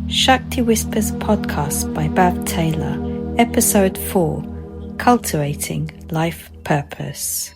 Shakti Whispers Podcast by Bav Tailor, Episode 4, Cultivating Life Purpose.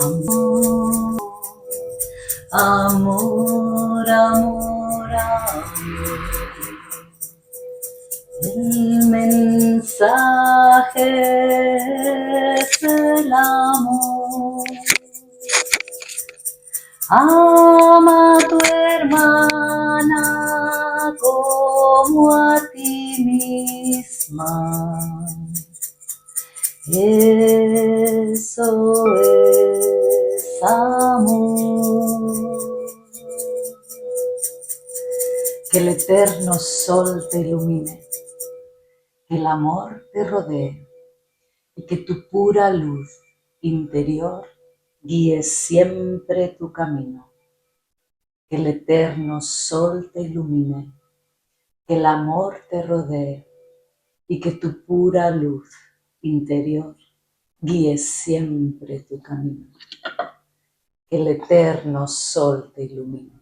Amor, amor, amor, amor. El mensaje es el amor. Ama a tu hermana como a ti misma. Eso es amor. Que el eterno sol te ilumine, que el amor te rodee y que tu pura luz interior guíe siempre tu camino. Que el eterno sol te ilumine, que el amor te rodee y que tu pura luz interior guíe siempre tu camino. Que el eterno sol te ilumine,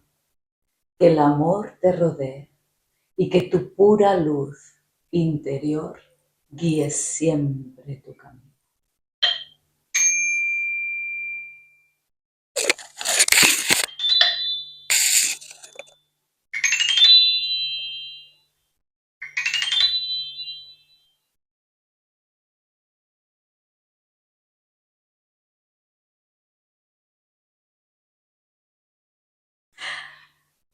que el amor te rodee y que tu pura luz interior guíe siempre tu camino.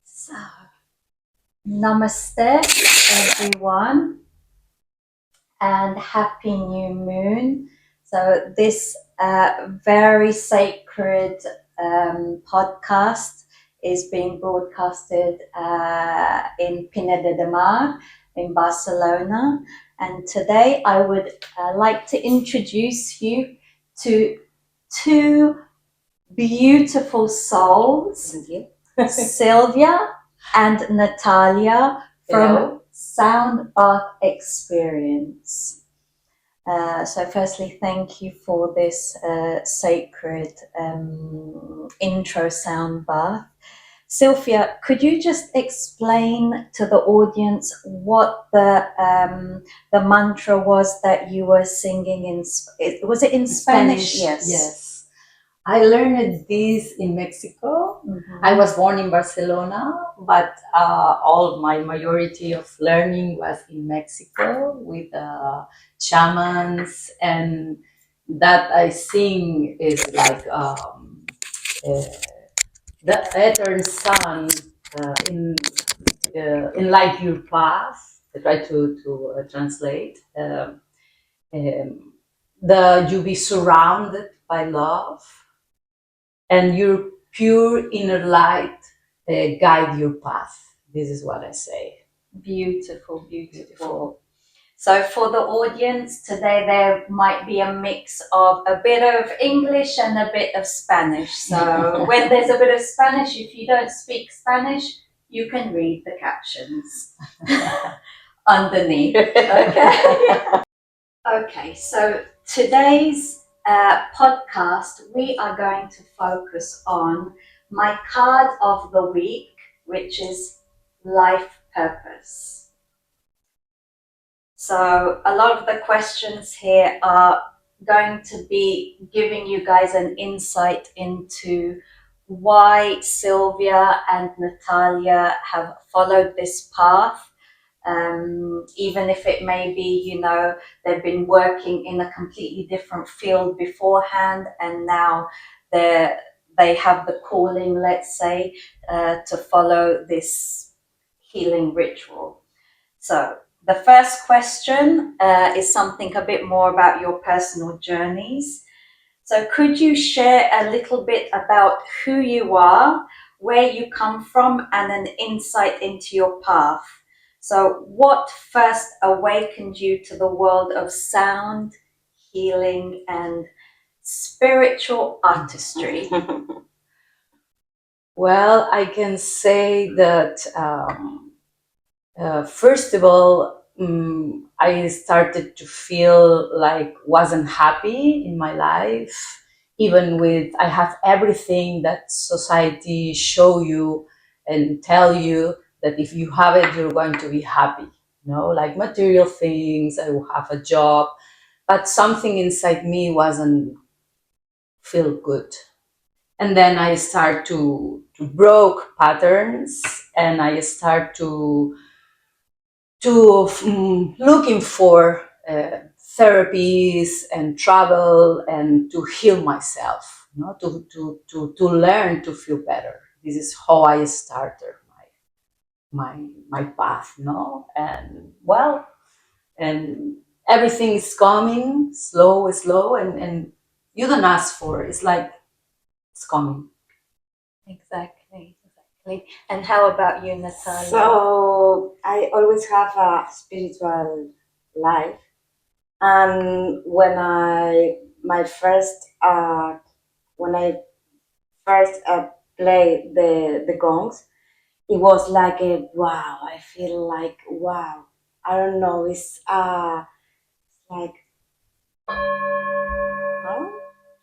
So, namaste everyone and happy new moon. So this very sacred podcast is being broadcasted in Pineda de Mar in Barcelona, and today I would like to introduce you to two beautiful souls, Silvia and Natalia from Sound Bath Experience. So firstly, thank you for this sacred intro sound bath. Silvia, could you just explain to the audience what the mantra was that you were singing in? Was it in Spanish? Yes. I learned this in Mexico. Mhm. I was born in Barcelona, but all my majority of learning was in Mexico with shamans, and that I sing is like the eternal sun in light your path. I try to translate. You be surrounded by love, and your pure inner light guide your path. This is what I say. Beautiful, beautiful. So for the audience today, there might be a mix of a bit of English and a bit of Spanish. So when there's a bit of Spanish, if you don't speak Spanish, you can read the captions underneath. Okay. Okay, so today's podcast, we are going to focus on my card of the week, which is life purpose. So a lot of the questions here are going to be giving you guys an insight into why Silvia and Natalia have followed this path. Even if it may be, they've been working in a completely different field beforehand, and now they have the calling, let's say, to follow this healing ritual. So the first question is something a bit more about your personal journeys. So could you share a little bit about who you are, where you come from, and an insight into your path? So what first awakened you to the world of sound, healing, and spiritual artistry? Well, I can say that first of all, I started to feel like wasn't happy in my life, even with I have everything that society show you and tell you that if you have it, you're going to be happy. Like material things, I will have a job, but something inside me wasn't feel good. And then I start to broke patterns, and I start to looking for therapies and travel and to heal myself, to learn to feel better. This is how I started my path, and everything is coming slow, and you don't ask for it. It's like it's coming. Exactly. And how about you, Natalia? So I always have a spiritual life, and my first when I first played the gongs, it was like a wow. I feel like wow. I don't know. It's like huh?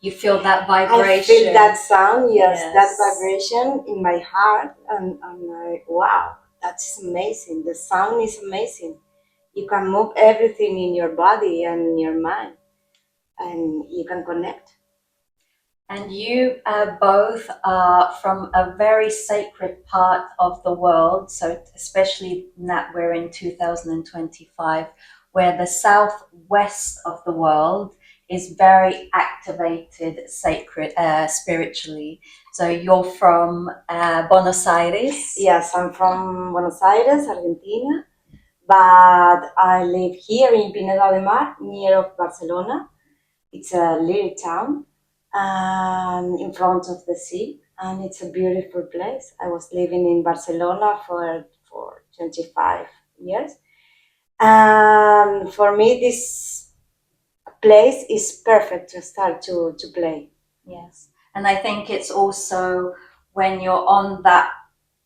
You feel that I vibration? feel that sound. Yes, Yes. that vibration in my heart, and I'm like wow. That's amazing. The sound is amazing. You can move everything in your body and your mind, and you can connect. And you both are from a very sacred part of the world. So especially that we're in 2025, where the southwest of the world is very activated, sacred, spiritually. So you're from Buenos Aires. Yes, I'm from Buenos Aires, Argentina, but I live here in Pineda de Mar, near of Barcelona. It's a little town, in front of the sea, and it's a beautiful place. I was living in Barcelona for 25 years, and for me, this place is perfect to start to play. Yes. And I think it's also when you're on that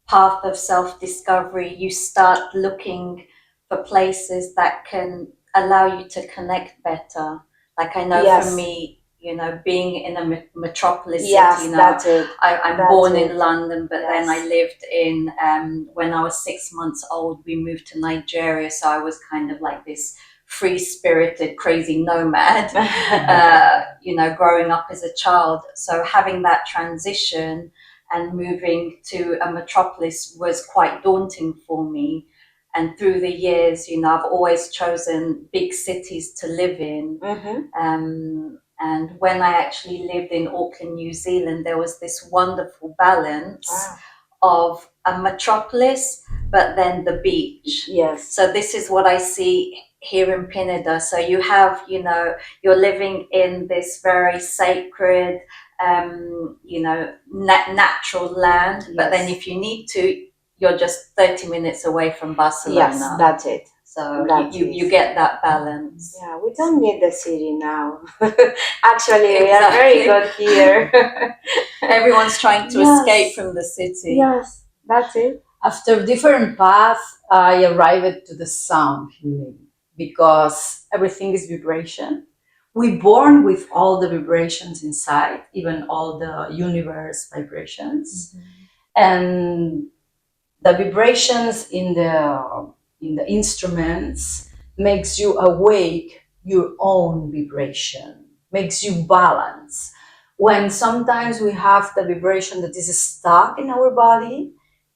path of self-discovery, you start looking for places that can allow you to connect better. Like I know Yes. for me, being in a metropolis Yes, city. that's it. I'm That's born it. in London, but then Yes. I lived in, when I was 6 months old, we moved to Nigeria. So I was kind of like this free-spirited, crazy nomad, growing up as a child. So having that transition and moving to a metropolis was quite daunting for me. And through the years, I've always chosen big cities to live in. And when I actually lived in Auckland, New Zealand, there was this wonderful balance of a metropolis, but then the beach. Yes. So this is what I see here in Pineda. So you have, you're living in this very sacred, natural land. But then if you need to, you're just 30 minutes away from Barcelona. Yes, that's it. So you get that balance. Yeah, we don't need the city now. Actually, we are very good here. Everyone's trying to escape from the city. Yes, that's it. After different paths, I arrived to the sound healing because everything is vibration. We're born with all the vibrations inside, even all the universe vibrations. And the vibrations in the instruments makes you awake your own vibration, makes you balance. When sometimes we have the vibration that is stuck in our body,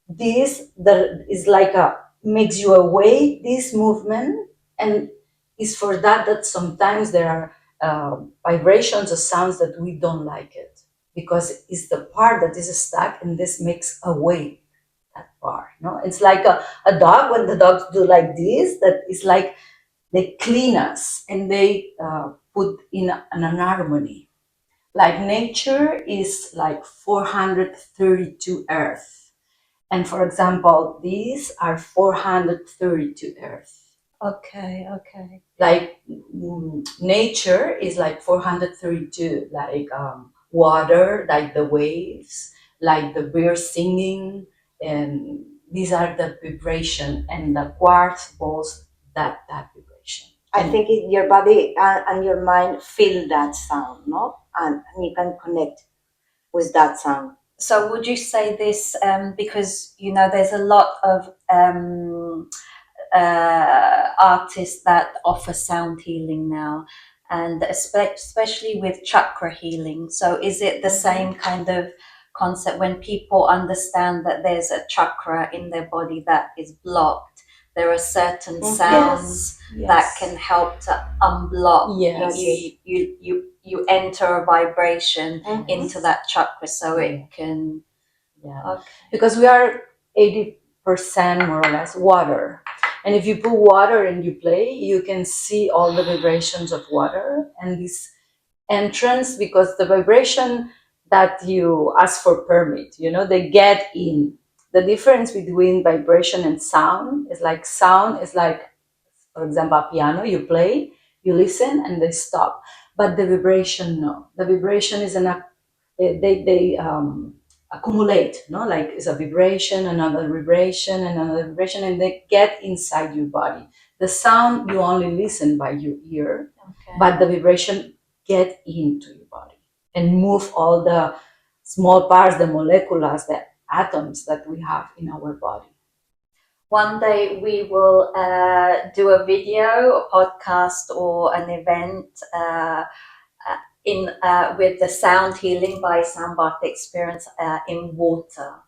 this that is like a makes you awake this movement, and is for that sometimes there are vibrations or sounds that we don't like it because it's the part that is stuck, and this makes awake that part. No, it's like a dog. When the dogs do like this, that is like they clean us and they put in an harmony. Like nature is like 432 earth, and for example these are 432 earth. Okay. Like nature is like 432, like water, like the waves, like the birds singing, and these are the vibration, and the quartz balls that vibration. I think your body and your mind feel that sound, no? And you can connect with that sound. So would you say this, because, there's a lot of artists that offer sound healing now, and especially with chakra healing. So is it the same kind of concept when people understand that there's a chakra in their body that is blocked? There are certain sounds that can help to unblock. You enter a vibration into that chakra, so it can. Because we are 80% more or less water. And if you put water and you play, you can see all the vibrations of water and this entrance, because the vibration that you ask for permit, they get in. The difference between vibration and sound is like, for example, a piano, you play, you listen, and they stop. But the vibration, no. The vibration is they accumulate, no? Like it's a vibration, another vibration, and they get inside your body. The sound you only listen by your ear, but the vibration get into your body and move all the small parts, the molecules, the atoms that we have in our body. One day we will do a video, a podcast, or an event with the sound healing by Sound Bath Experience in water.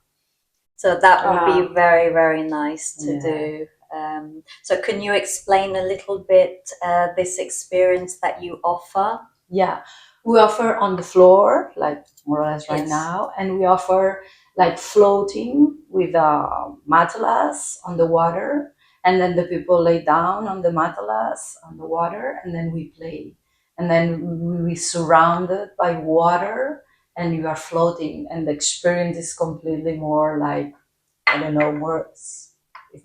So that would be very, very nice to do. So can you explain a little bit this experience that you offer? Yeah, we offer on the floor, like more or less right now, and we offer like floating with matalas on the water, and then the people lay down on the matalas on the water, and then we play, and then we surrounded by water, and you are floating, and the experience is completely more like, I don't know, more. It's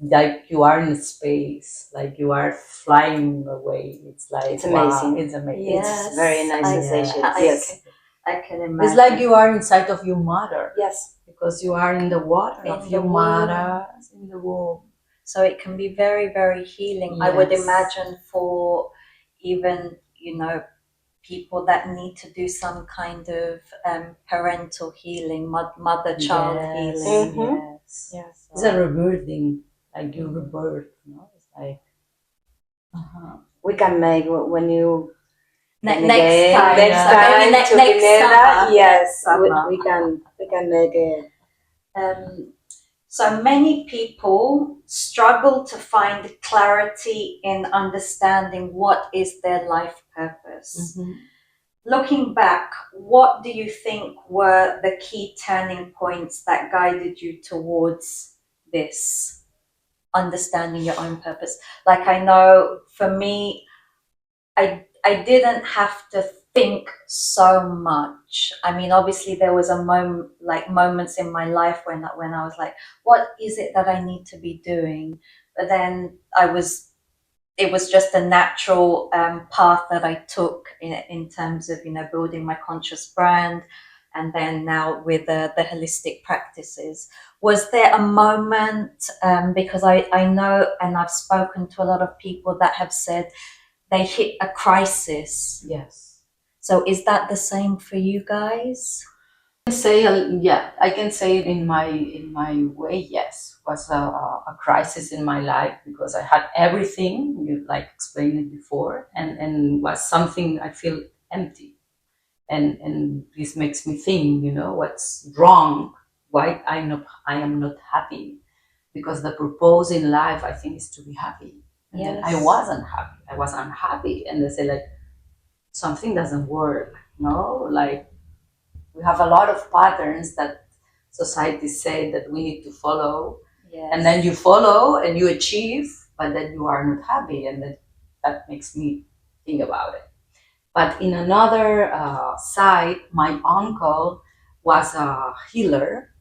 like you are in space, like you are flying away. It's like, it's amazing. Wow, it's amazing. Yes, it's very nice sensation. Yes. I can imagine. It's like you are inside of your mother. Yes. Because you are in the water of your mother, in the womb. So it can be very, very healing. I would imagine for even, people that need to do some kind of parental healing, mother-child healing. Yes. Yes. It's a rebirthing, like you rebirth, no? It's like We can make when you Next again, time, next so time maybe to next Pineda, summer. yes, Next summer. we can make it. So many people struggle to find clarity in understanding what is their life purpose. Looking back, what do you think were the key turning points that guided you towards this, understanding your own purpose? Like, I know for me, I didn't have to think so much. I mean, obviously there was a moment, like moments in my life when I was like, what is it that I need to be doing? But then it was just a natural path that I took in terms of, building my conscious brand. And then now with the holistic practices, was there a moment, because I know, and I've spoken to a lot of people that have said they hit a crisis. yes. So is that the same for you guys? I can say I can say it in my way. Yes, was a crisis in my life because I had everything you like explained it before, and was something I feel empty, and this makes me think, what's wrong, why I am not happy, because the purpose in life I think is to be happy. And then I wasn't happy. I was unhappy, and they say like something doesn't work. Like we have a lot of patterns that society say that we need to follow, and then you follow and you achieve, but then you are not happy, and that makes me think about it. But in another side, my uncle was a healer,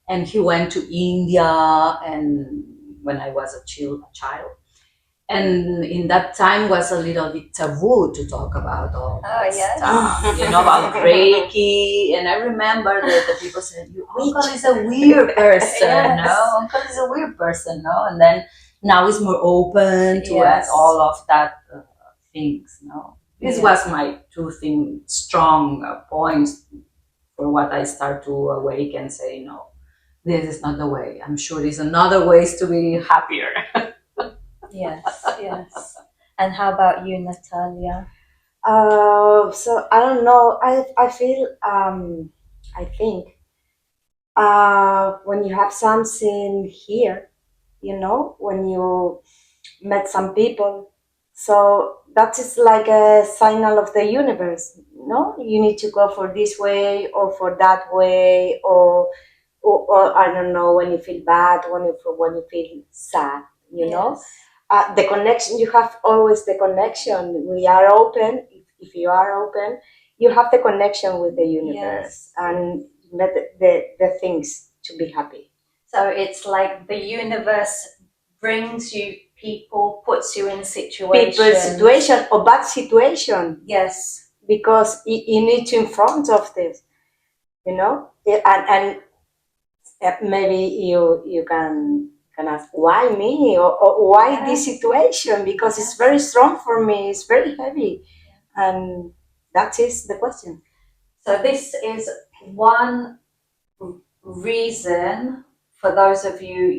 and he went to India, and when I was a child, and in that time was a little bit taboo to talk about all that stuff, about Reiki. And I remember that the people said, "Your uncle is a weird person, no? Uncle is a weird person, no?" And then now he's more open to all of that things, no? This was my two strong points for what I start to awake and say, no, this is not the way. I'm sure there's another ways to be happier. Yes. And how about you, Natalia? So I don't know. I feel I think when you have something here, when you met some people, so that is like a signal of the universe. No, you need to go for this way or for that way, or I don't know, when you feel bad, when you feel sad, know. The connection, you have always the connection. We are open. If you are open, you have the connection with the universe and the things to be happy. So it's like the universe brings you people, puts you in situation or bad situation. Yes. Because you need to in front of this, and maybe you can ask, why me, or why this situation, because it's very strong for me, it's very heavy, and that is the question. So this is one reason for those of you,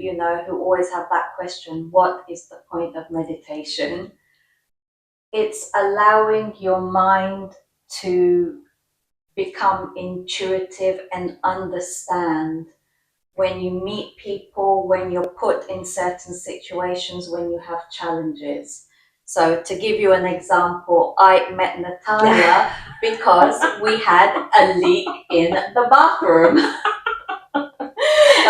who always have that question, what is the point of meditation? It's allowing your mind to become intuitive and understand when you meet people, when you're put in certain situations, when you have challenges. So to give you an example, I met Natalia because we had a leak in the bathroom.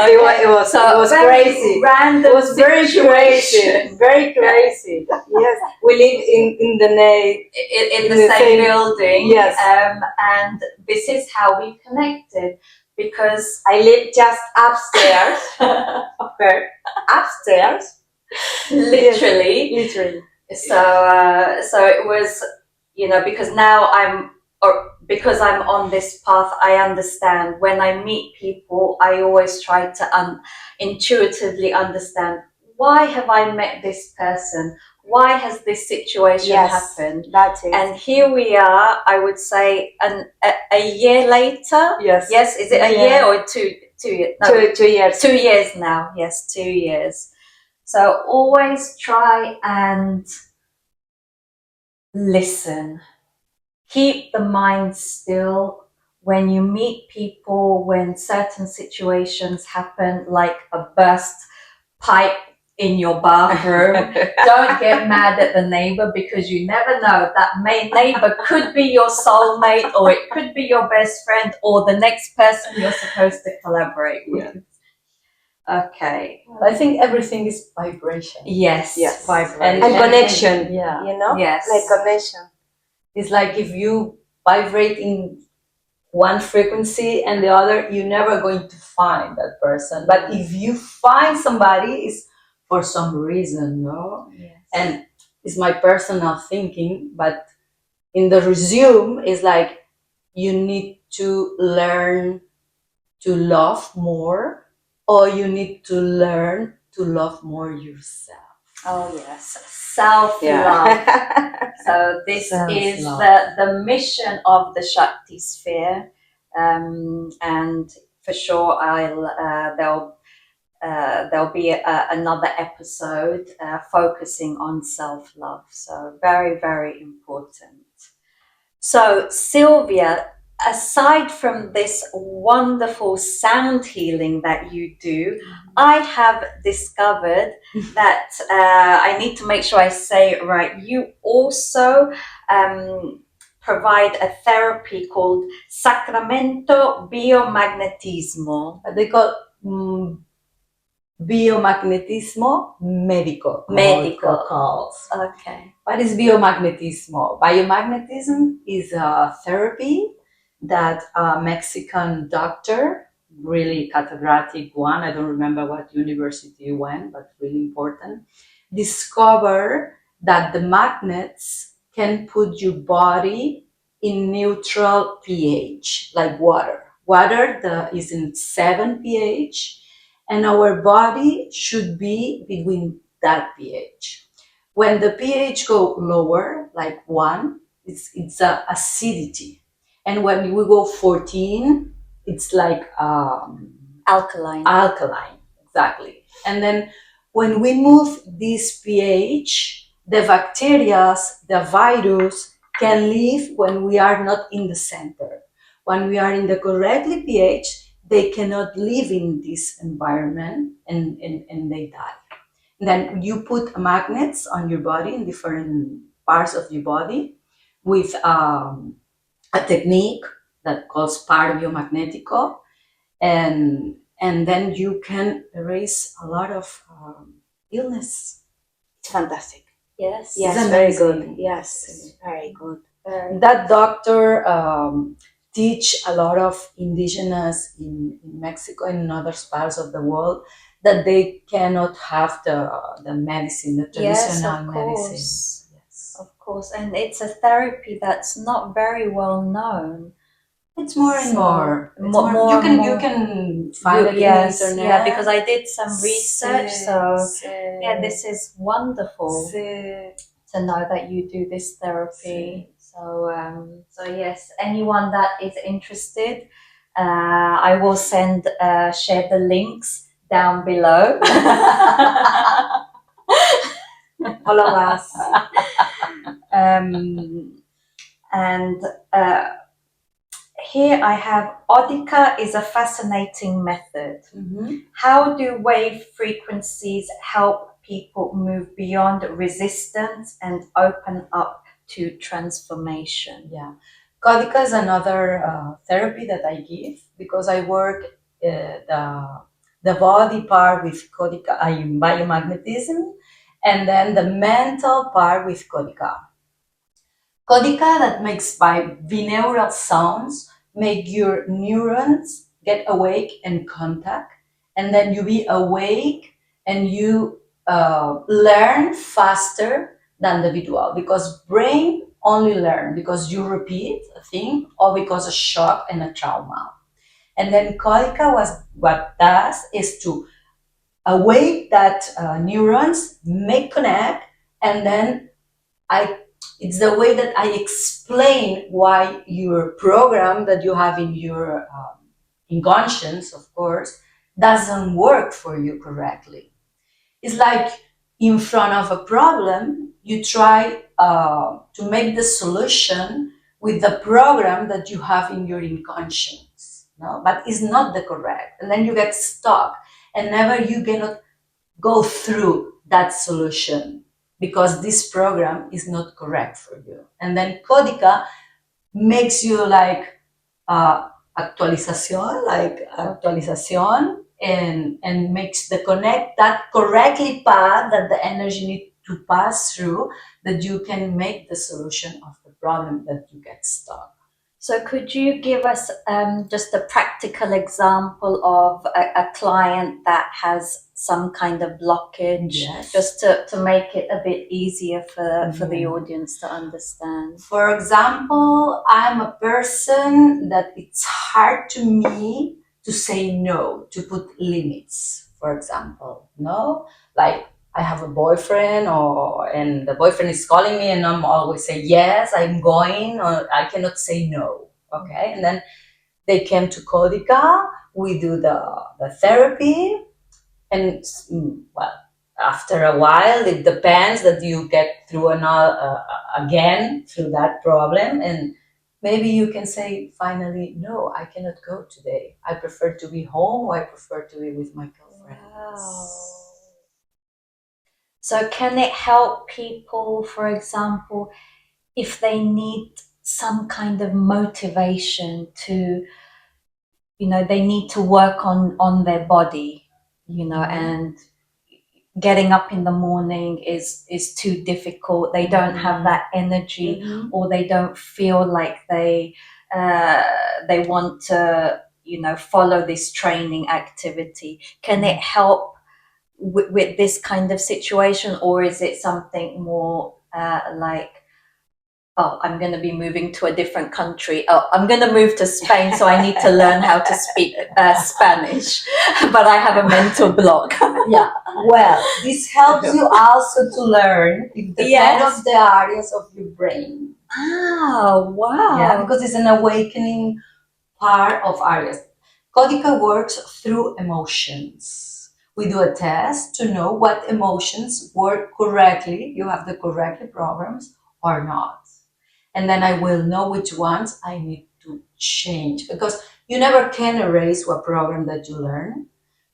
It was crazy. Random. It was very crazy. Very crazy. Yes, we live in the same building. Yes, and this is how we connected. Because I live just upstairs. Okay, upstairs. Literally. So it was, because now because I'm on this path, I understand. When I meet people, I always try to intuitively understand, why have I met this person? why has this situation happened? That's it. And here we are, I would say, a year later. Yes. Is it a year or 2 years? No, 2 years. 2 years now. Yes, 2 years. So always try and listen. Keep the mind still. When you meet people, when certain situations happen, like a burst pipe in your bathroom, don't get mad at the neighbor, because you never know, that neighbor could be your soulmate, or it could be your best friend, or the next person you're supposed to collaborate with. Okay. I think everything is vibration. Yes. Vibration. And connection. Yeah. You know? Yes. Like connection. It's like if you vibrate in one frequency and the other, you're never going to find that person. But if you find somebody, it's for some reason, no? Yes. And it's my personal thinking, but in the resume, it's like you need to learn to love more, or you need to learn to love more yourself. Oh yes, self-love. So this is the mission of the Śakti Sphere, and for sure there'll be another episode focusing on self-love. So very, very important. So Silvia, aside from this wonderful sound healing that you do, I have discovered that I need to make sure I say it right. You also provide a therapy called Sacramento Biomagnetismo. They call Biomagnetismo Médico. Calls. Okay. What is biomagnetismo? Biomagnetism is a therapy that a Mexican doctor, really catedrátic one, I don't remember what university he went, but really important, discovered that the magnets can put your body in neutral pH, like water. Water is in 7 pH, and our body should be between that pH. When the pH go lower, like 1, it's acidity. And when we go 14, it's like Alkaline. Exactly. And then when we move this pH, the bacteria, the virus can live when we are not in the center. When we are in the correctly pH, they cannot live in this environment, and they die. Then you put magnets on your body, in different parts of your body, with a technique that calls par biomagnetico, and then you can erase a lot of illness. It's fantastic. Yes. Yes, It's very amazing. good. Yes, very good. That doctor teach a lot of indigenous in Mexico and in other parts of the world that they cannot have the medicine, the traditional medicine. Yes, of course. And it's a therapy that's not very well known. It's more and more. More you can find it on the internet. Yeah, because I did some research. This is wonderful to know that you do this therapy. So yes, anyone that is interested, I will share the links down below. Follow us. And here I have Códica is a fascinating method. Mm-hmm. How do wave frequencies help people move beyond resistance and open up to transformation? Yeah, Códica is another therapy that I give, because I work the body part with Códica, biomagnetism, and then the mental part with Códica. Códica, that makes by binaural sounds, make your neurons get awake and contact, and then you be awake and you learn faster than the visual, because brain only learn because you repeat a thing or because of shock and a trauma. And then Códica what does is to awake that neurons, make connect, And then it's the way that I explain why your program that you have in your inconscious, of course, doesn't work for you correctly. It's like in front of a problem, you try to make the solution with the program that you have in your inconscious, no? But it's not the correct. And then you get stuck and never you cannot go through that solution because this program is not correct for you. And then Códica makes you like actualización, and makes the connect that correctly path that the energy need to pass through, that you can make the solution of the problem that you get stuck. So could you give us just a practical example of a client that has some kind of blockage, Yes. just to make it a bit easier for the audience to understand? For example, I'm a person that it's hard to me to say no, to put limits, for example, no? Like I have a boyfriend and the boyfriend is calling me and I'm always say, yes, I'm going, or I cannot say no, okay? And then they came to Códica, we do the therapy, and well, after a while, it depends that you get through again through that problem, and maybe you can say finally, no, I cannot go today. I prefer to be home, or I prefer to be with my girlfriends. Wow. So can it help people, for example, if they need some kind of motivation to, they need to work on their body, and getting up in the morning is too difficult. They don't have that energy, or they don't feel like they want to, follow this training activity. Can it help with this kind of situation, or is it something more like, oh, I'm going to be moving to a different country. Oh, I'm going to move to Spain, so I need to learn how to speak Spanish, but I have a mental block. Yeah, well, this helps you also to learn if the kind of the areas of your brain. Oh, wow. Yeah, because it's an awakening part of areas. Códica works through emotions. We do a test to know what emotions work correctly, you have the correct programs or not. And then I will know which ones I need to change, because you never can erase a program that you learn,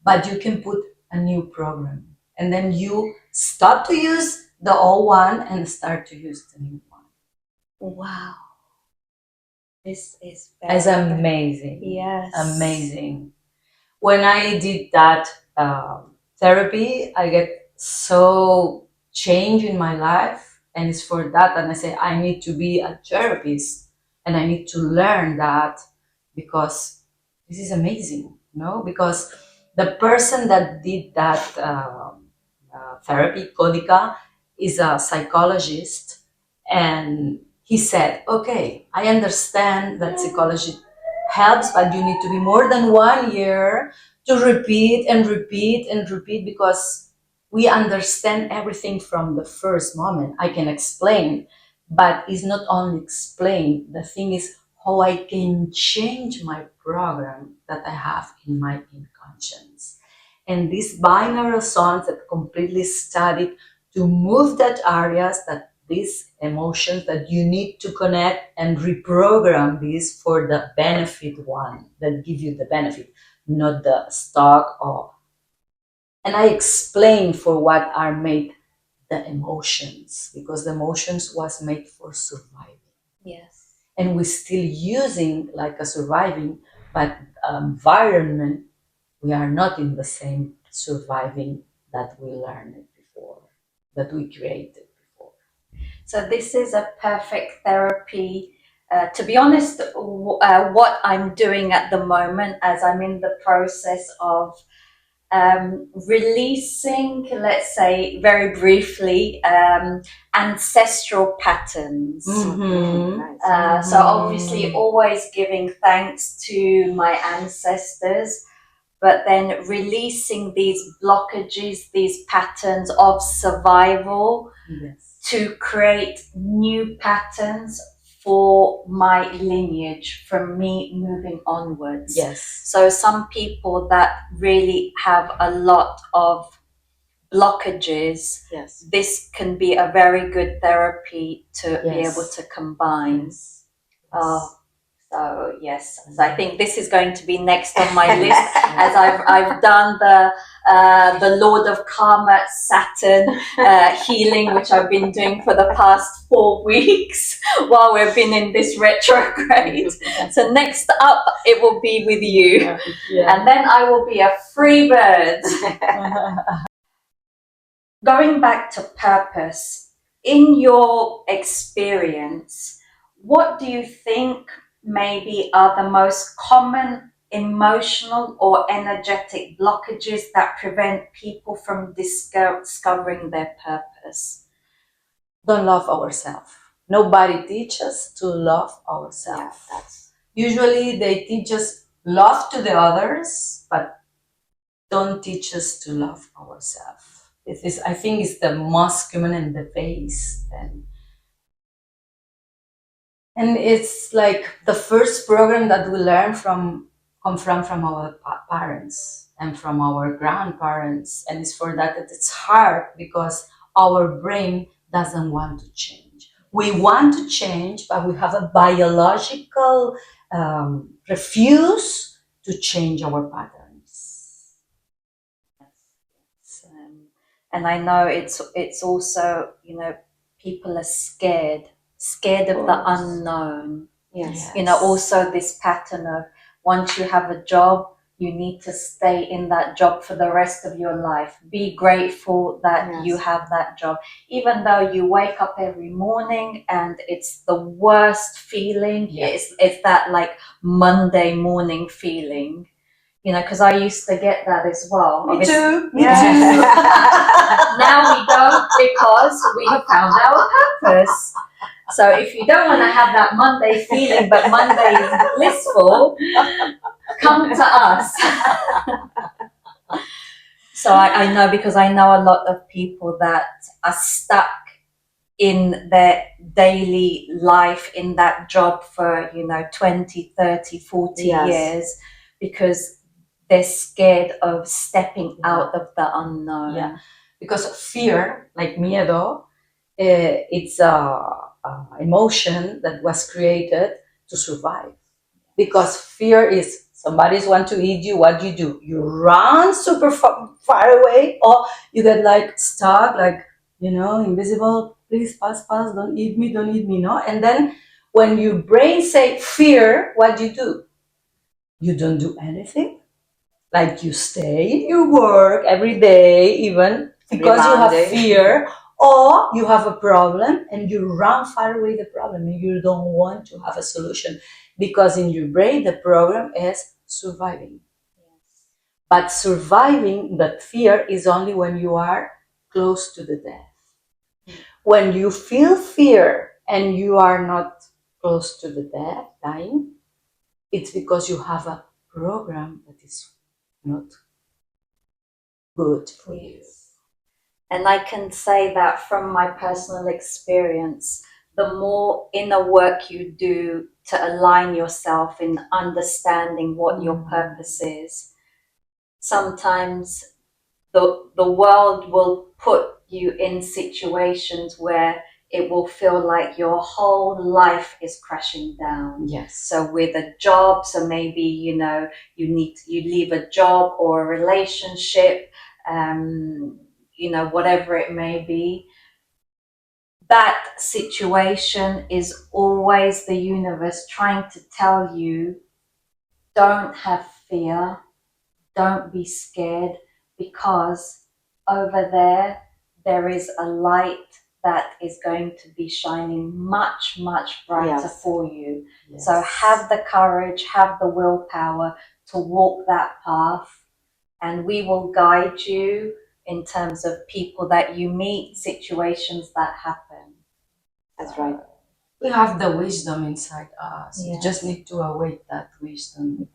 but you can put a new program. And then you stop to use the old one and start to use the new one. Wow. This is It's amazing. Yes. Amazing. When I did that therapy, I get so change in my life. And it's for that, and I say, I need to be a therapist and I need to learn that, because this is amazing, because the person that did that therapy, Códica, is a psychologist, and he said, okay, I understand that psychology helps, but you need to be more than 1 year to repeat and repeat and repeat, because we understand everything from the first moment. I can explain, but it's not only explain. The thing is how I can change my program that I have in my inconscious. And these binaural sounds that completely studied to move that areas, that these emotions that you need to connect and reprogram this for the benefit one that give you the benefit, not the stock or. And I explain for what are made the emotions, because the emotions was made for surviving. Yes. And we're still using like a surviving, but environment, we are not in the same surviving that we learned before, that we created before. So this is a perfect therapy. To be honest, what I'm doing at the moment, as I'm in the process of releasing, let's say very briefly, ancestral patterns. So obviously always giving thanks to my ancestors, but then releasing these blockages, these patterns of survival to create new patterns for my lineage, from me moving onwards. So some people that really have a lot of blockages, this can be a very good therapy to be able to combine. So I think this is going to be next on my list, as I've done the Lord of Karma Saturn healing, which I've been doing for the past 4 weeks while we've been in this retrograde. So next up, it will be with you, and then I will be a free bird. Going back to purpose, in your experience, what do you think maybe are the most common emotional or energetic blockages that prevent people from discovering their purpose? Don't love ourselves. Nobody teaches us to love ourselves. Usually they teach us love to the others, but don't teach us to love ourselves. I think it's the most common in the base. And it's like the first program that we learn from our parents and from our grandparents. And it's for that it's hard, because our brain doesn't want to change. We want to change, but we have a biological refuse to change our patterns. And I know it's also, people are scared of the unknown. Also this pattern of, once you have a job, you need to stay in that job for the rest of your life. Be grateful that you have that job, even though you wake up every morning and it's the worst feeling. It's that like Monday morning feeling. Because I used to get that as well. Me too. Now we don't, because we have found our purpose. So if you don't want to have that Monday feeling, but Monday is blissful, come to us. So I know, because I know a lot of people that are stuck in their daily life, in that job for 20, 30, 40 years, because they're scared of stepping out of the unknown. Because fear, like miedo, it's a emotion that was created to survive. Because fear is, somebody's want to eat you, what do? You run super far away, or you get like stuck, like, invisible, please pass, don't eat me, no? And then when your brain say fear, what do? You don't do anything. Like you stay in your work every day, even because you have fear, or you have a problem and you run far away the problem and you don't want to have a solution, because in your brain the program is surviving. But surviving that fear is only when you are close to the death. When you feel fear and you are not close to the death, dying, it's because you have a program that is not good for you. And I can say that from my personal experience, the more inner work you do to align yourself in understanding what your purpose is, sometimes the world will put you in situations where it will feel like your whole life is crashing down. So with a job, so maybe you leave a job or a relationship, whatever it may be. That situation is always the universe trying to tell you, don't have fear, don't be scared, because over there is a light that is going to be shining much, much brighter for you. So have the courage, have the willpower to walk that path, and we will guide you in terms of people that you meet, situations that happen. That's right. We have the wisdom inside us. You just need to awake that wisdom.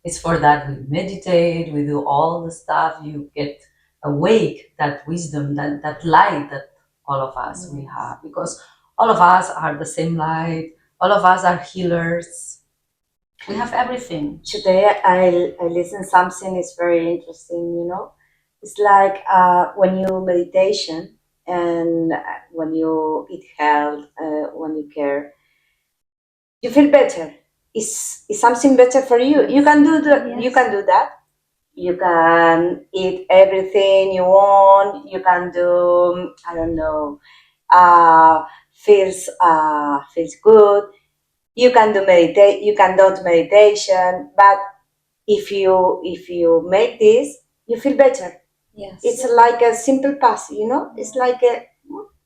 It's for that we meditate, we do all the stuff, you get awake, that wisdom, that light that all of us we have, because all of us are the same light, all of us are healers. We have everything. Today I listened something is very interesting, you know. It's like when you meditation and when you eat health, when you care, you feel better. Is something better for you. You can do Yes. you can do that. You can eat everything you want. You can do, I don't know, feels good. You can do meditate. You can do meditation, but if you make this, you feel better. Yes. It's like a simple path, you know. It's like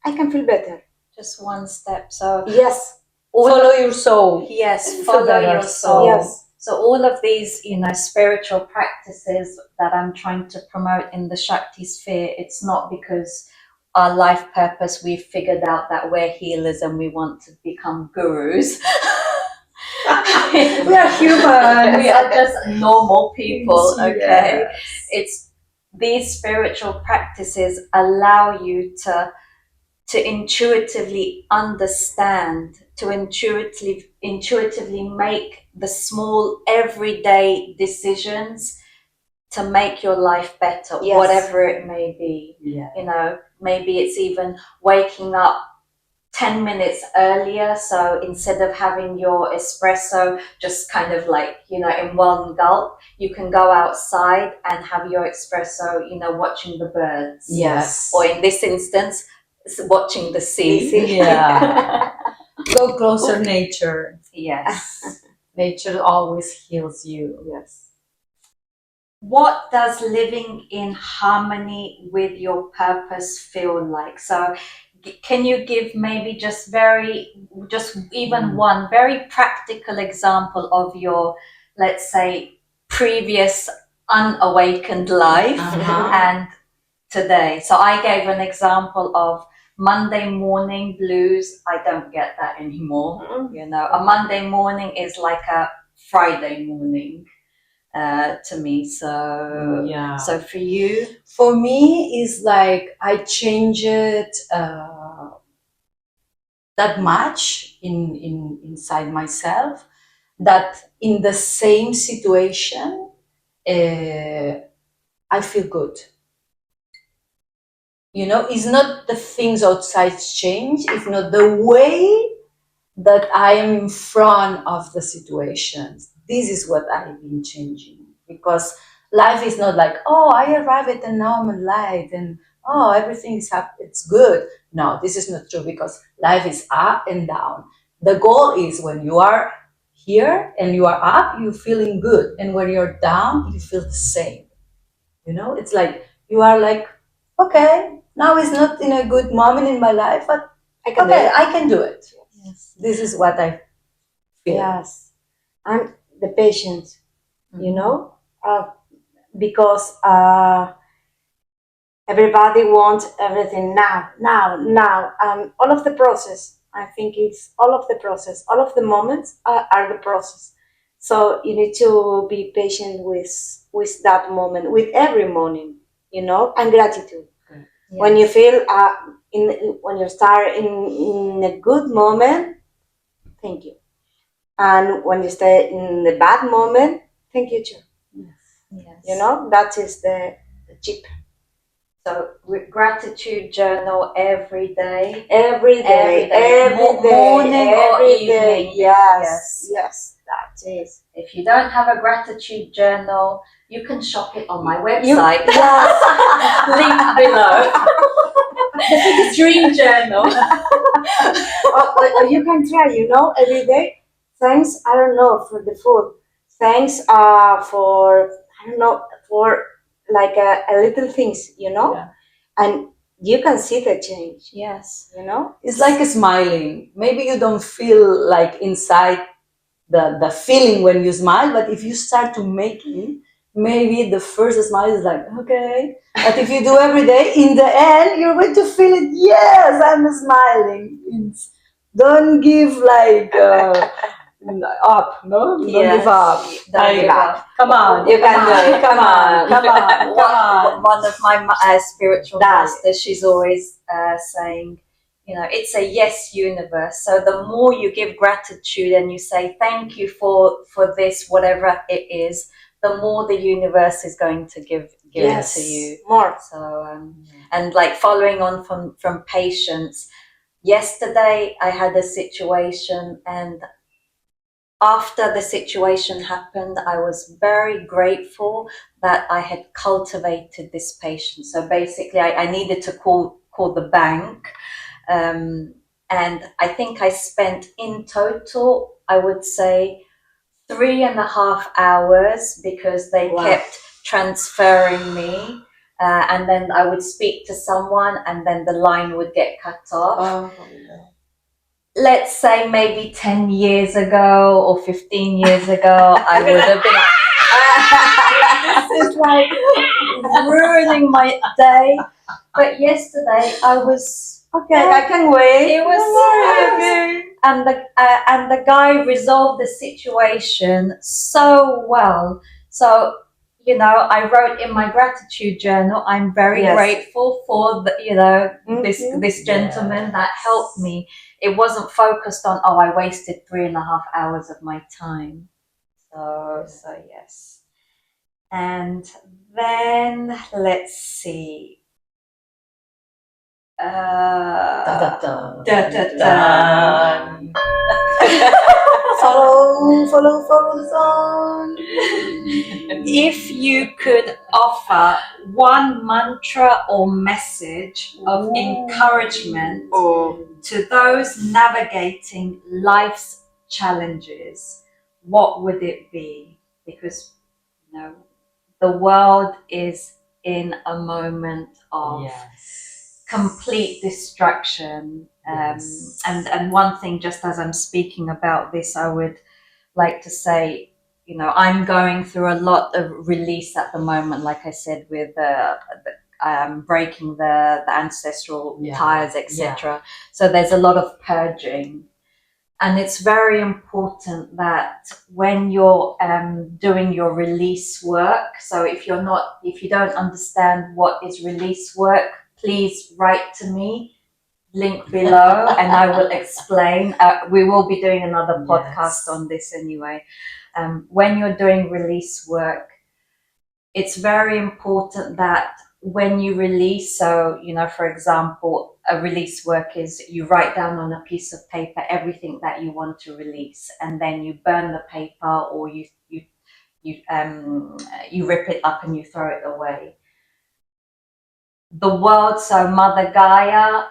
I can feel better. Just one step. So Yes. Follow your soul. yes, follow your soul. Yes. So all of these, spiritual practices that I'm trying to promote in the Shakti Sphere, it's not because our life purpose, we've figured out that we're healers and we want to become gurus. We are human. We are just normal people, okay? Yes. It's these spiritual practices allow you to intuitively understand, to intuitively make the small everyday decisions to make your life better, Yes. whatever it may be. Yeah. Maybe it's even waking up 10 minutes earlier, so instead of having your espresso just kind of like, in one gulp, you can go outside and have your espresso, watching the birds. Yes. Or in this instance, watching the sea. Yeah. Go closer, nature. Yes. Nature always heals you. Yes. What does living in harmony with your purpose feel like? So can you give maybe just even one very practical example of your, let's say, previous unawakened life and today? So I gave an example of Monday morning blues. I don't get that anymore. A Monday morning is like a Friday morning to me. So Yeah. So for you? For me, it's like I change it that much inside myself that in the same situation, I feel good. It's not the things outside change, it's not the way that I am in front of the situations. This is what I've been changing, because life is not like, oh, I arrive at and now I'm alive and oh, everything is happy, it's good. No, this is not true, because life is up and down. The goal is when you are here and you are up, you're feeling good, and when you're down, you feel the same. It's like you are like, okay, now is not in a good moment in my life, but I can do it. Yes. This is what I feel. Yes. And the patience, because everybody wants everything now. All of the process, I think it's all of the process, all of the moments are the process. So you need to be patient with that moment, with every morning, and gratitude. Yes. When you feel when you start in a good moment, thank you. And when you stay in the bad moment, thank you too. Yes. That is the chip. So gratitude journal every day. Every day. Morning or evening. Yes, that is. If you don't have a gratitude journal, you can shop it on my website. Link below. The dream journal. Or you can try, every day. Thanks, I don't know, for the food. Thanks for, I don't know, for like a little things, Yeah. and you can see the change. Yes. It's like smiling. Maybe you don't feel like inside the feeling when you smile, but if you start to make it, maybe the first smile is like, okay. But if you do every day, in the end, you're going to feel it. Yes, I'm smiling. Don't give like up, no? Don't give up. Don't give up. Come on. You can do it. Come on. Come on. Come on. One of my spiritual masters, she's always saying, you know, it's a yes universe. So the more you give gratitude and you say thank you for this, whatever it is, the more the universe is going to give it to you. More. So and like following on from patience, yesterday I had a situation, and after the situation happened, I was very grateful that I had cultivated this patient. So basically, I needed to call the bank, and I think I spent in total, I would say, 3.5 hours, because they kept transferring me. And then I would speak to someone, and then the line would get cut off. Let's say maybe 10 years ago or 15 years ago, I would have been like, this is like ruining my day. But yesterday I was Okay, I can wait. It was and the guy resolved the situation so well. So, you know, I wrote in my gratitude journal, I'm very grateful for the, you know, this gentleman that helped me. It wasn't focused on, oh, I wasted 3.5 hours of my time. So yes. And then let's see. Follow the song. If you could offer one mantra or message of encouragement to those navigating life's challenges, what would it be? Because, you know, the world is in a moment of complete distraction. And one thing, just as I'm speaking about this, I would like to say, you know, I'm going through a lot of release at the moment, like I said, with breaking the ancestral ties, etc. So there's a lot of purging. And it's very important that when you're doing your release work, so if you don't understand what is release work, please write to me, link below, and I will explain. We will be doing another podcast on this anyway. When you're doing release work, it's very important that when you release, so, you know, for example, a release work is you write down on a piece of paper everything that you want to release, and then you burn the paper, or you rip it up and you throw it away. The world, so Mother Gaia,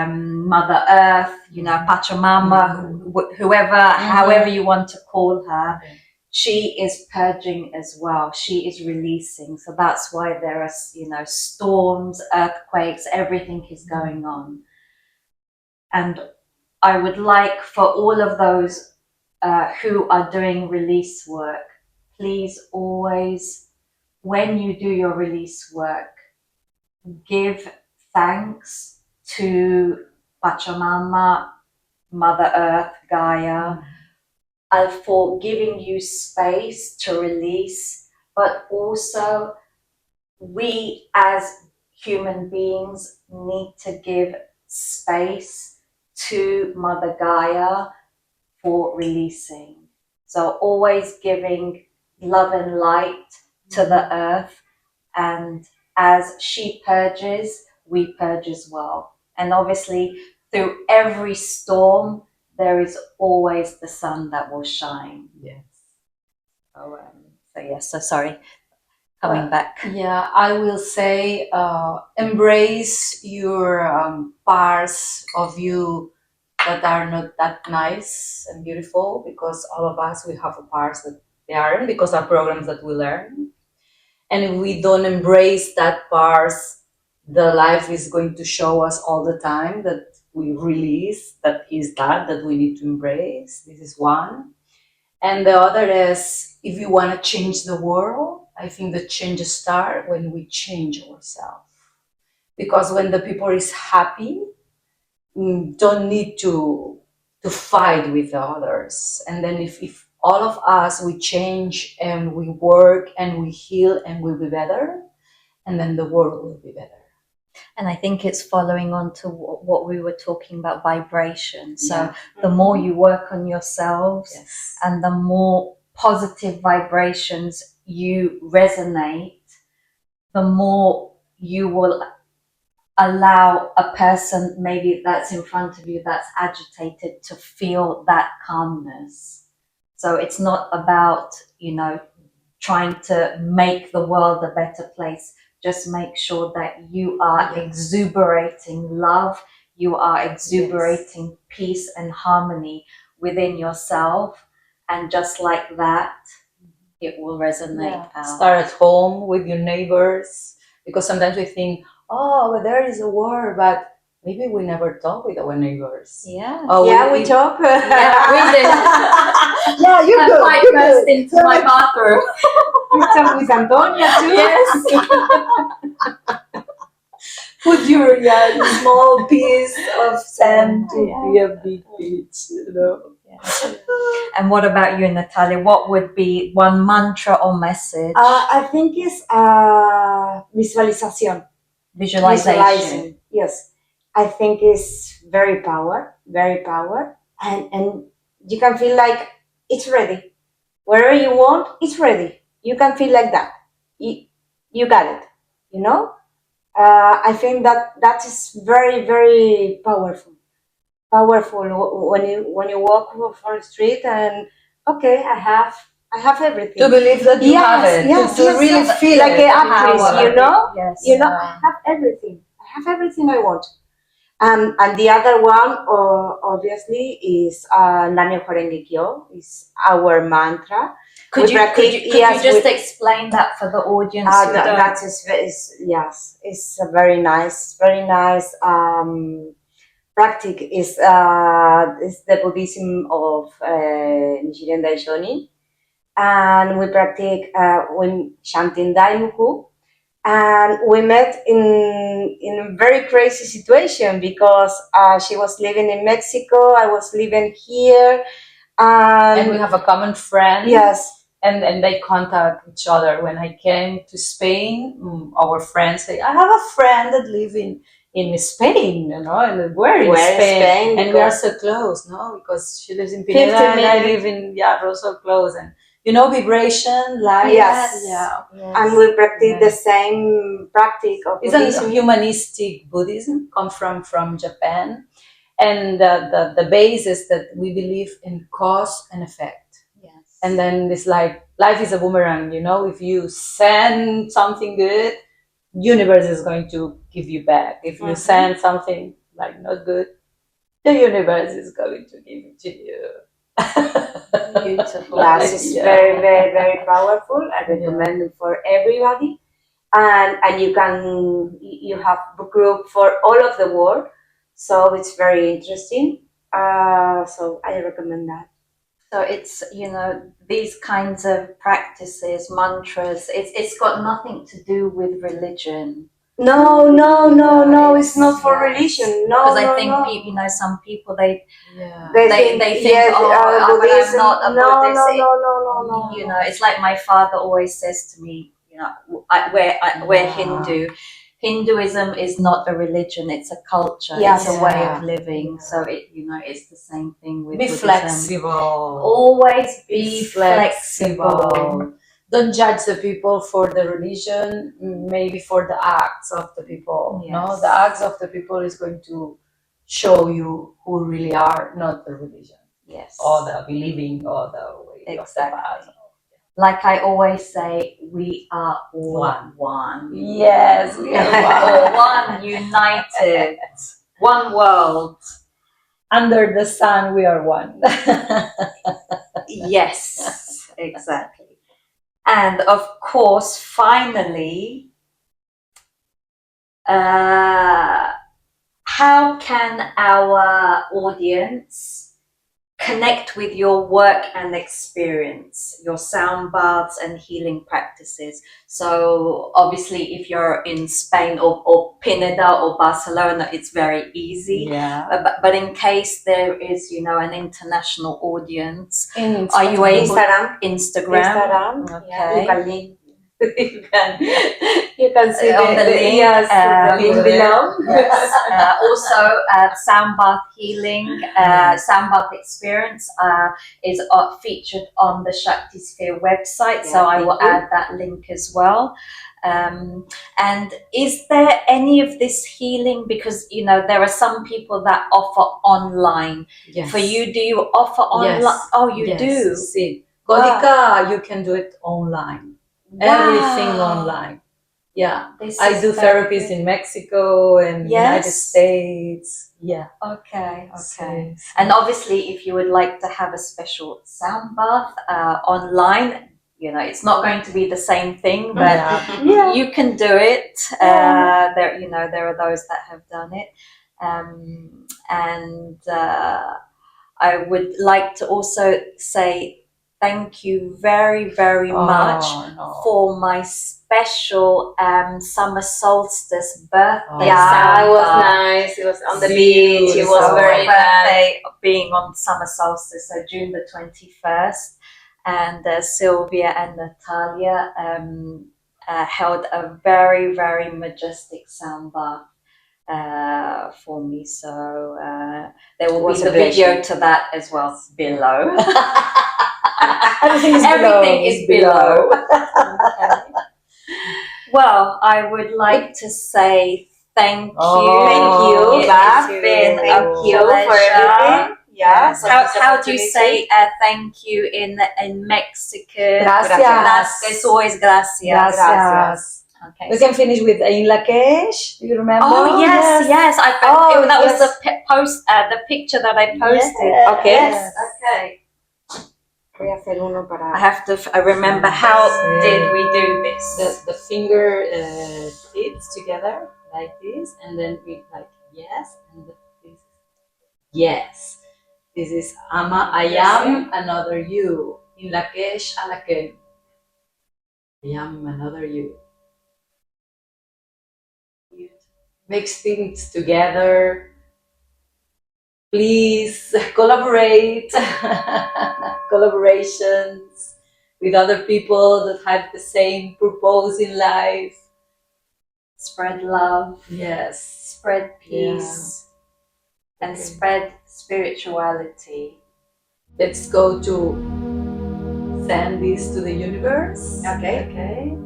Mother Earth, you know, Pachamama, whoever, however you want to call her, she is purging as well. She is releasing. So that's why there are, you know, storms, earthquakes, everything is going on. And I would like for all of those who are doing release work, please always, when you do your release work, give thanks to Pachamama, Mother Earth, Gaia, for giving you space to release, but also we as human beings need to give space to Mother Gaia for releasing. So always giving love and light to the earth, and as she purges, we purge as well. And obviously, through every storm, there is always the sun that will shine. Yes. So sorry, coming back. Yeah, I will say embrace your parts of you that are not that nice and beautiful, because all of us, we have parts that they aren't, because our programs that we learn. And if we don't embrace that parts, the life is going to show us all the time that we release, that we need to embrace. This is one. And the other is, if you want to change the world, I think the changes start when we change ourselves. Because when the people is happy, don't need to fight with others. And then if all of us, we change and we work and we heal and we'll be better, and then the world will be better. And I think it's following on to what we were talking about, vibration. So Yeah. the more you work on yourselves, Yes. and the more positive vibrations you resonate, the more you will allow a person maybe that's in front of you that's agitated to feel that calmness. So it's not about, trying to make the world a better place. Just make sure that you are exuberating love, you are exuberating peace and harmony within yourself, and just like that, it will resonate out. Start at home with your neighbors, because sometimes we think, oh, but there is a war, but maybe we never talk with our neighbors. Yeah. Oh, we talk. Yeah, we did. Yeah, you I could. might You burst could. into my bathroom. We talk with Antonia too. Yes. Put your small piece of sand to be a big beach, And what about you, Natalia? What would be one mantra or message? I think it's visualization. Visualization. Yes, I think it's very power, and you can feel like it's ready. Wherever you want, it's ready. You can feel like that. You got it. I think that is very, very powerful. When you walk for the street and okay, I have everything. To believe that you have it. To really feel like it. an actress, Yes. I have everything. I have everything I want. And the other one, obviously, is Nanyo Horenge Kyo, is our mantra. Could you just explain that for the audience? That is yes, it's a very nice practice. Is the Buddhism of Nichiren Daishonin, and we practice when chanting Daimuku. And we met in a very crazy situation because she was living in Mexico, I was living here, and we have a common friend. Yes. And they contact each other. When I came to Spain, our friends say, I have a friend that lives in Spain, and we're in Spain. And we are so close, because she lives in Pineda and I live in, we're so close. And vibration, light. Yes. And we practice the same practice of Buddhism. It's a humanistic Buddhism, come from Japan. And the base is that we believe in cause and effect. And then it's like life is a boomerang, if you send something good, universe is going to give you back. If you send something like not good, the universe is going to give it to you. Beautiful. Yes, it's very, very, very powerful. I recommend it for everybody. And you have a group for all of the world. So it's very interesting. So I recommend that. So it's, these kinds of practices, mantras, it's got nothing to do with religion. No, it's not for religion. No, because I think some people they think Buddhism. I'm not a Buddhist. No. It's like my father always says to me, we're Hindu. Hinduism is not a religion; it's a culture. It's a way of living. So it's the same thing with Buddhism. Flexible. Always be flexible. Don't judge the people for the religion, maybe for the acts of the people. Yes. The acts of the people is going to show you who really are, not the religion. Yes. Or the believing or the way of the past. Like I always say, we are all one. Yes, we are one, united, one world. Under the sun, we are one. Yes, exactly. And of course, finally, how can our audience connect with your work and experience, your sound baths and healing practices. So obviously if you're in Spain or Pineda or Barcelona, it's very easy. But in case there is, an international audience, are you able Instagram? Okay. You can see on the link, the link below. Yes. Also, sound bath healing, sound bath experience is featured on the Śakti Sphere website. So I will add that link as well. And is there any of this healing? Because, there are some people that offer online. Yes. For you, do you offer online? Yes. Oh, you do? See, Códica, you can do it online. Wow. Everything online. Yeah. I do therapies in Mexico and United States. Yeah. Okay. And obviously, if you would like to have a special sound bath online, it's not going to be the same thing, but you can do it. There are those that have done it. And I would like to also say thank you very, very much for my special summer solstice birthday. It was nice. It was on the beach. It was very birthday being on summer solstice, so June the 21st. And Silvia and Natalia held a very, very majestic sound bath for me. So there will be the video to that as well below. Everything is below. Okay. Well, I would like to say thank you. Thank you, Bav. It's been a pleasure. For everything. Yeah. How do you say thank you in Mexican? Gracias. It's always gracias. Gracias. Okay. We can finish with in Lakesh. Do you remember? Oh yes. That was the picture that I posted. Yes. Okay. Yes. Okay. I have to remember how did we do this? The finger tips together like this, and then we like yes, and this yes. This is Ama. I am another you. In Lakesh Alaken. I am another you. Mix things together. Please collaborate. Collaborations with other people that have the same purpose in life. Spread love. Yes. Spread peace. Yeah. And spread spirituality. Let's go to send this to the universe. Okay.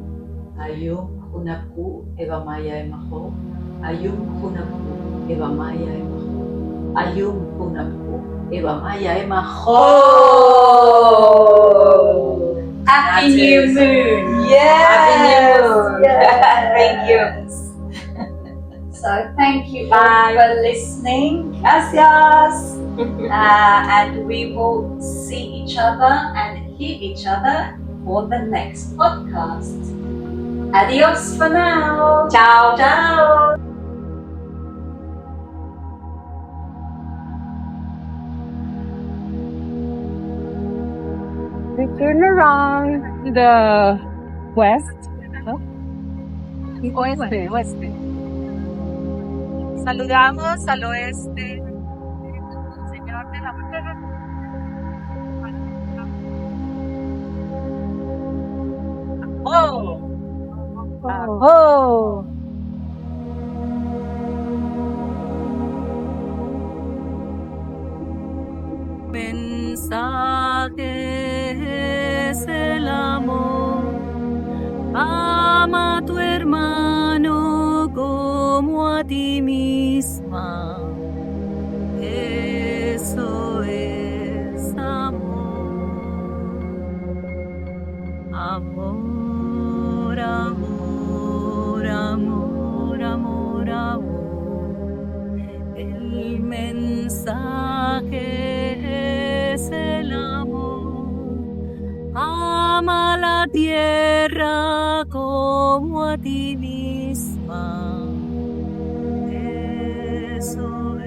Ayum hunaku eva maya emaho. Ayum hunaku eva maya emaho. Ayum hunaku eva maya emaho. Happy New Moon. Yes. Happy New Moon. Yes. Thank you. So thank you all for listening. Gracias. And we will see each other and hear each other for the next podcast. Adios for now. Ciao. Ciao. We turn around to the west. Oeste. Saludamos al oeste. Señor de la Aho. Mensaje es el amor. Ama a tu hermano como a ti misma. Eso es amor. Amor, amor, amor, amor, amor. El mensaje es el amor. Ama la tierra como a ti misma. Eso